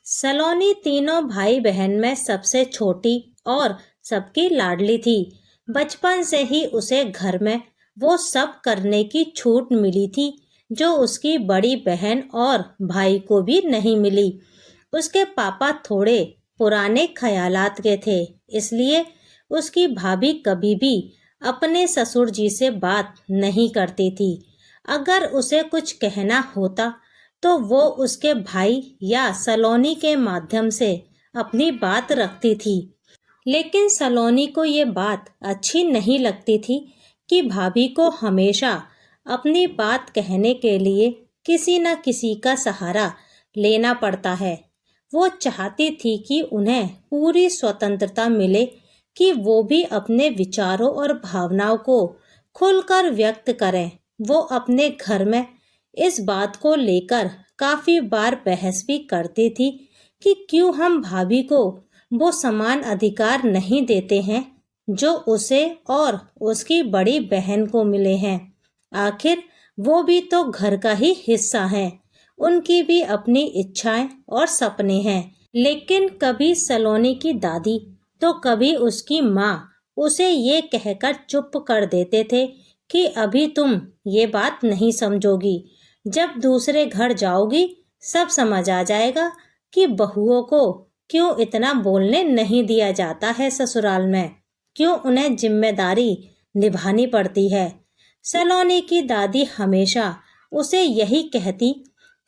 सलोनी तीनों भाई बहन में सबसे छोटी और सबकी लाडली थी। बचपन से ही उसे घर में वो सब करने की छूट मिली थी जो उसकी बड़ी बहन और भाई को भी नहीं मिली। उसके पापा थोड़े पुराने ख्यालात के थे, इसलिए उसकी भाभी कभी भी अपने ससुर जी से बात नहीं करती थी। अगर उसे कुछ कहना होता तो वो उसके भाई या सलोनी के माध्यम से अपनी बात रखती थी। लेकिन सलोनी को ये बात अच्छी नहीं लगती थी कि भाभी को हमेशा अपनी बात कहने के लिए किसी न किसी का सहारा लेना पड़ता है। वो चाहती थी कि उन्हें पूरी स्वतंत्रता मिले कि वो भी अपने विचारों और भावनाओं को खुलकर व्यक्त करें। वो अपने घर में इस बात को लेकर काफी बार बहस भी करती थी कि क्यों हम भाभी को वो समान अधिकार नहीं देते हैं जो उसे और उसकी बड़ी बहन को मिले हैं। आखिर वो भी तो घर का ही हिस्सा है, उनकी भी अपनी इच्छाएं और सपने हैं। लेकिन कभी सलोनी की दादी तो कभी उसकी माँ उसे ये कहकर चुप कर देते थे कि अभी तुम ये बात नहीं समझोगी, जब दूसरे घर जाओगी सब समझ आ जाएगा कि बहुओं को क्यों इतना बोलने नहीं दिया जाता है ससुराल में, क्यों उन्हें जिम्मेदारी निभानी पड़ती है। सलोनी की दादी हमेशा उसे यही कहती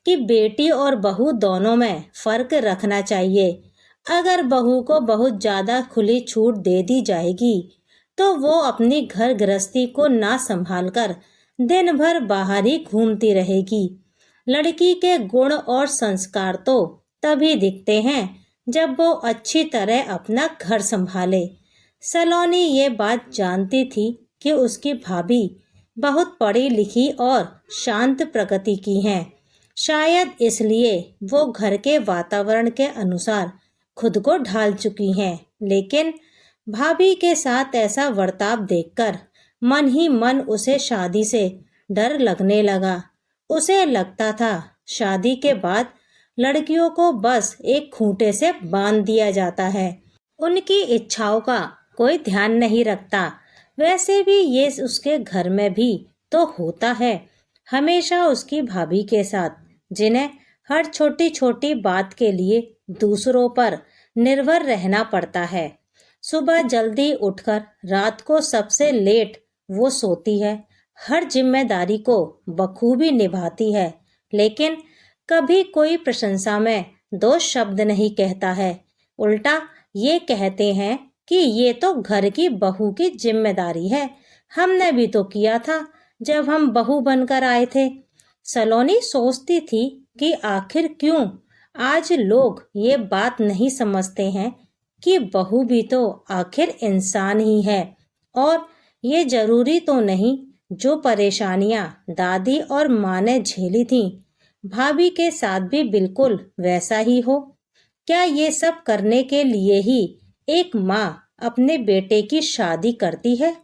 कि बेटी और बहू दोनों में फर्क रखना चाहिए। अगर बहू को बहुत ज्यादा खुली छूट दे दी जाएगी तो वो अपनी घर गृहस्थी को ना संभाल कर दिन भर बाहर ही घूमती रहेगी। लड़की के गुण और संस्कार तो तभी दिखते हैं जब वो अच्छी तरह अपना घर संभाले। सलोनी ये बात जानती थी कि उसकी भाभी बहुत पढ़ी लिखी और शांत प्रकृति की हैं। शायद इसलिए वो घर के वातावरण के अनुसार खुद को ढाल चुकी हैं। लेकिन भाभी के साथ ऐसा बर्ताव देखकर मन ही मन उसे शादी से डर लगने लगा। उसे लगता था शादी के बाद लड़कियों को बस एक खूंटे से बांध दिया जाता है, उनकी इच्छाओं का कोई ध्यान नहीं रखता। वैसे भी ये उसके घर में भी तो होता है, हमेशा उसकी भाभी के साथ, जिन्हें हर छोटी छोटी बात के लिए दूसरों पर निर्भर रहना पड़ता है। सुबह जल्दी उठकर रात को सबसे लेट वो सोती है, हर जिम्मेदारी को बखूबी निभाती है, लेकिन कभी कोई प्रशंसा में दो शब्द नहीं कहता है। उल्टा ये कहते हैं कि ये तो घर की बहू की जिम्मेदारी है, हमने भी तो किया था जब हम बहू बनकर आए थे। सलोनी सोचती थी कि आखिर क्यों आज लोग ये बात नहीं समझते हैं कि बहू भी तो आखिर इंसान ही है, और ये जरूरी तो नहीं जो परेशानियां दादी और माँ ने झेली थी भाभी के साथ भी बिल्कुल वैसा ही हो। क्या ये सब करने के लिए ही एक माँ अपने बेटे की शादी करती है?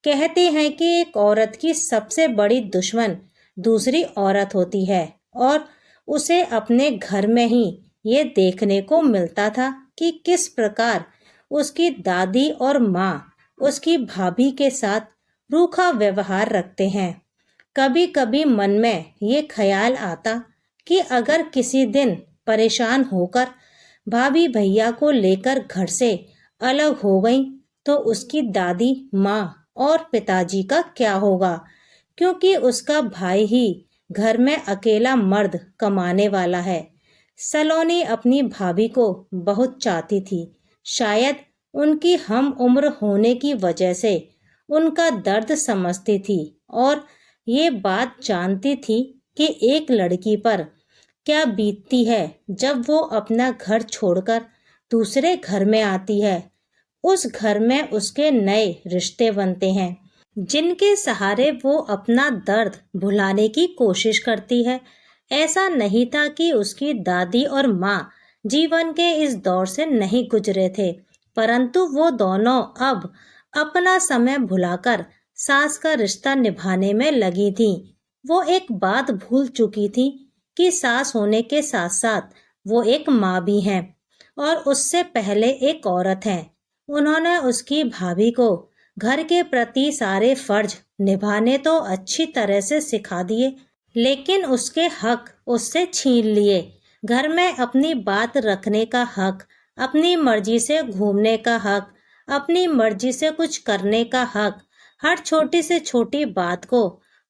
कहते हैं कि एक औरत की सबसे बड़ी दुश्मन दूसरी औरत होती है, और उसे अपने घर में ही ये देखने को मिलता था कि किस प्रकार उसकी दादी और माँ उसकी भाभी के साथ रूखा व्यवहार रखते हैं। कभी कभी मन में ये ख्याल आता कि अगर किसी दिन परेशान होकर भाभी भैया को लेकर घर से अलग हो गई तो उसकी दादी, माँ और पिताजी का क्या होगा, क्योंकि उसका भाई ही घर में अकेला मर्द कमाने वाला है। सलोनी अपनी भाभी को बहुत चाहती थी, शायद उनकी हम उम्र होने की वजह से उनका दर्द समझती थी, और ये बात जानती थी कि एक लड़की पर क्या बीतती है जब वो अपना घर छोड़कर दूसरे घर में आती है। उस घर में उसके नए रिश्ते बनते हैं जिनके सहारे वो अपना दर्द भुलाने की कोशिश करती है। ऐसा नहीं था कि उसकी दादी और माँ जीवन के इस दौर से नहीं गुजरे थे, परंतु वो दोनों अब अपना समय भुलाकर सास का रिश्ता निभाने में लगी थी। वो एक बात भूल चुकी थी कि सास होने के साथ साथ वो एक माँ भी हैं और उससे पहले एक औरत हैं। उन्होंने उसकी भाभी को घर के प्रति सारे फर्ज निभाने तो अच्छी तरह से सिखा दिए, लेकिन उसके हक उससे छीन लिए। घर में अपनी बात रखने का हक, अपनी मर्जी से घूमने का हक, अपनी मर्जी से कुछ करने का हक, हर छोटी से छोटी बात को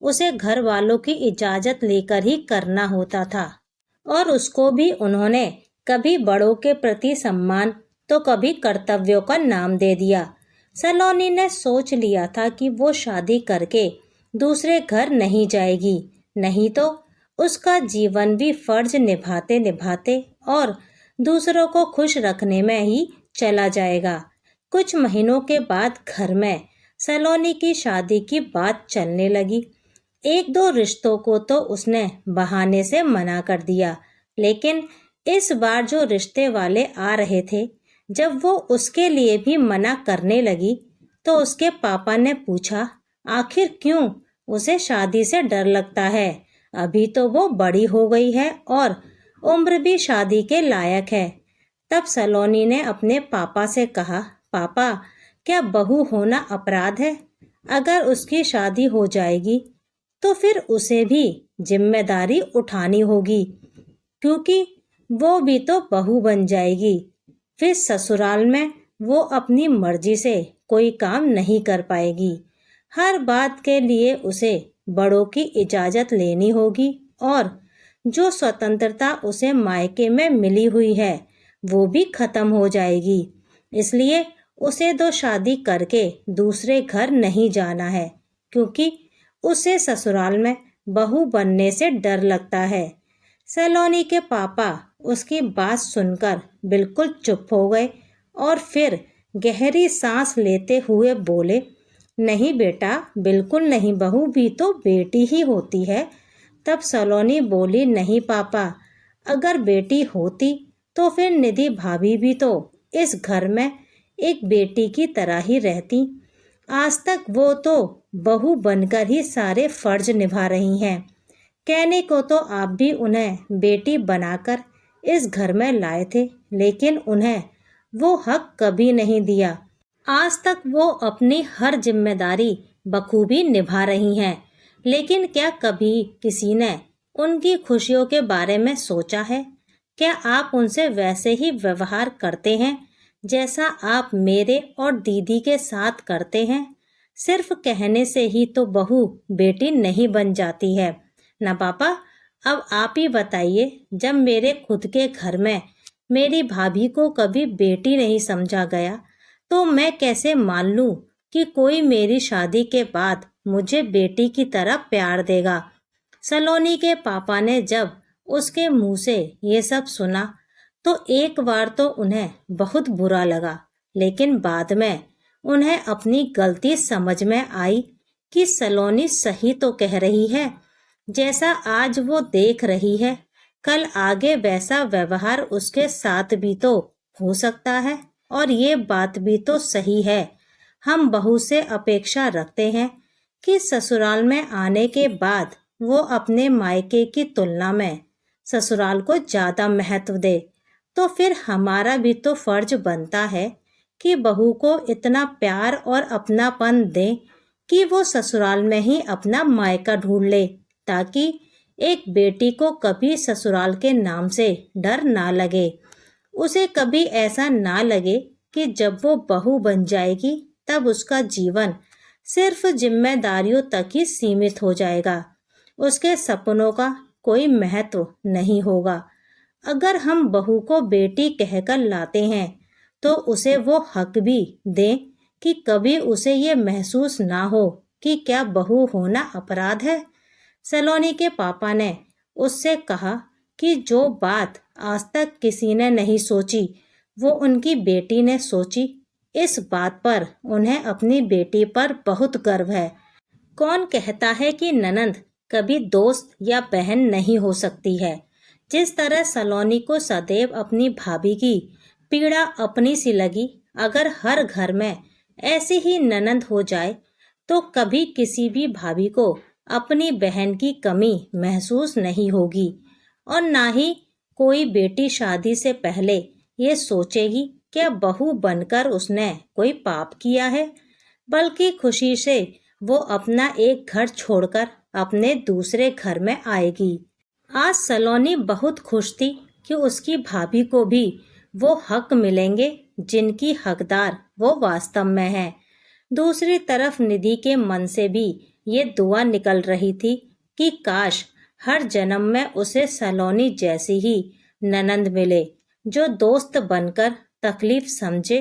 उसे घर वालों की इजाजत लेकर ही करना होता था। और उसको भी उन्होंने कभी बड़ों के प्रति सम्मान तो कभी कर्तव्यों का नाम दे दिया। सलोनी ने सोच लिया था कि वो शादी करके दूसरे घर नहीं जाएगी, नहीं तो उसका जीवन भी फर्ज निभाते निभाते और दूसरों को खुश रखने में ही चला जाएगा। कुछ महीनों के बाद घर में सलोनी की शादी की बात चलने लगी। एक दो रिश्तों को तो उसने बहाने से मना कर दिया, लेकिन इस बार जो रिश्ते वाले आ रहे थे, जब वो उसके लिए भी मना करने लगी तो उसके पापा ने पूछा, आखिर क्यों उसे शादी से डर लगता है? अभी तो वो बड़ी हो गई है और उम्र भी शादी के लायक है। तब सलोनी ने अपने पापा से कहा, पापा, क्या बहू होना अपराध है? अगर उसकी शादी हो जाएगी तो फिर उसे भी जिम्मेदारी उठानी होगी, क्योंकि वो भी तो बहू बन जाएगी। फिर ससुराल में वो अपनी मर्जी से कोई काम नहीं कर पाएगी। हर बात के लिए उसे बड़ों की इजाजत लेनी होगी और जो स्वतंत्रता उसे मायके में मिली हुई है वो भी खत्म हो जाएगी। इसलिए उसे तो शादी करके दूसरे घर नहीं जाना है, क्योंकि उसे ससुराल में बहू बनने से डर लगता है। सलोनी के पापा उसकी बात सुनकर बिल्कुल चुप हो गए और फिर गहरी सांस लेते हुए बोले, नहीं बेटा, बिल्कुल नहीं, बहू भी तो बेटी ही होती है। तब सलोनी बोली, नहीं पापा, अगर बेटी होती तो फिर निधि भाभी भी तो इस घर में एक बेटी की तरह ही रहती। आज तक वो तो बहू बनकर ही सारे फर्ज निभा रही हैं। कहने को तो आप भी उन्हें बेटी बनाकर इस घर में लाए थे, लेकिन उन्हें वो हक कभी नहीं दिया। आज तक वो अपनी हर जिम्मेदारी बखूबी निभा रही हैं, लेकिन क्या कभी किसी ने उनकी खुशियों के बारे में सोचा है? क्या आप उनसे वैसे ही व्यवहार करते हैं जैसा आप मेरे और दीदी के साथ करते हैं? सिर्फ कहने से ही तो बहू बेटी नहीं बन जाती है ना पापा। अब आप ही बताइए, जब मेरे खुद के घर में मेरी भाभी को कभी बेटी नहीं समझा गया तो मैं कैसे मान लूं कि कोई मेरी शादी के बाद मुझे बेटी की तरह प्यार देगा। सलोनी के पापा ने जब उसके मुंह से ये सब सुना तो एक बार तो उन्हें बहुत बुरा लगा, लेकिन बाद में उन्हें अपनी गलती समझ में आई कि सलोनी सही तो कह रही है। जैसा आज वो देख रही है, कल आगे वैसा व्यवहार उसके साथ भी तो हो सकता है। और ये बात भी तो सही है, हम बहू से अपेक्षा रखते हैं कि ससुराल में आने के बाद वो अपने मायके की तुलना में ससुराल को ज्यादा महत्व दे, तो फिर हमारा भी तो फर्ज बनता है कि बहू को इतना प्यार और अपनापन दें कि वो ससुराल में ही अपना मायका ढूंढ ले, ताकि एक बेटी को कभी ससुराल के नाम से डर ना लगे। उसे कभी ऐसा ना लगे कि जब वो बहू बन जाएगी तब उसका जीवन सिर्फ जिम्मेदारियों तक ही सीमित हो जाएगा, उसके सपनों का कोई महत्व नहीं होगा। अगर हम बहू को बेटी कहकर लाते हैं तो उसे वो हक भी दें कि कभी उसे ये महसूस ना हो कि क्या बहू होना अपराध है। सलोनी के पापा ने उससे कहा कि जो बात आज तक किसी ने नहीं सोची वो उनकी बेटी ने सोची। इस बात पर उन्हें अपनी बेटी पर बहुत गर्व है। कौन कहता है कि ननंद कभी दोस्त या बहन नहीं हो सकती है? जिस तरह सलोनी को सदैव अपनी भाभी की पीड़ा अपनी सी लगी, अगर हर घर में ऐसी ही ननंद हो जाए तो कभी किसी भी भाभी को अपनी बहन की कमी महसूस नहीं होगी और ना ही कोई बेटी शादी से पहले ये सोचेगी क्या बहू बनकर उसने कोई पाप किया है, बल्कि खुशी से वो अपना एक घर छोड़कर अपने दूसरे घर में आएगी। आज सलोनी बहुत खुश थी कि उसकी भाभी को भी वो हक मिलेंगे जिनकी हकदार वो वास्तव में है। दूसरी तरफ निधि के मन से भी ये दुआ निकल रही थी कि काश हर जन्म में उसे सलोनी जैसी ही ननंद मिले, जो दोस्त बनकर तकलीफ समझे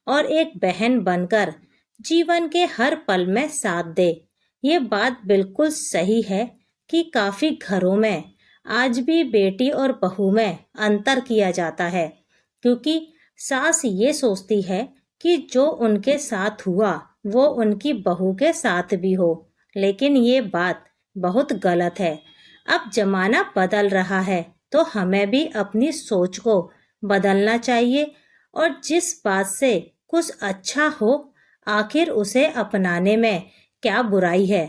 और एक बहन बनकर जीवन के हर पल में साथ दे। ये बात बिल्कुल सही है कि काफी घरों में आज भी बेटी और बहू में अंतर किया जाता है, क्योंकि सास ये सोचती है कि जो उनके साथ हुआ वो उनकी बहू के साथ भी हो, लेकिन ये बात बहुत गलत है। अब जमाना बदल रहा है तो हमें भी अपनी सोच को बदलना चाहिए और जिस बात से कुछ अच्छा हो आखिर उसे अपनाने में क्या बुराई है।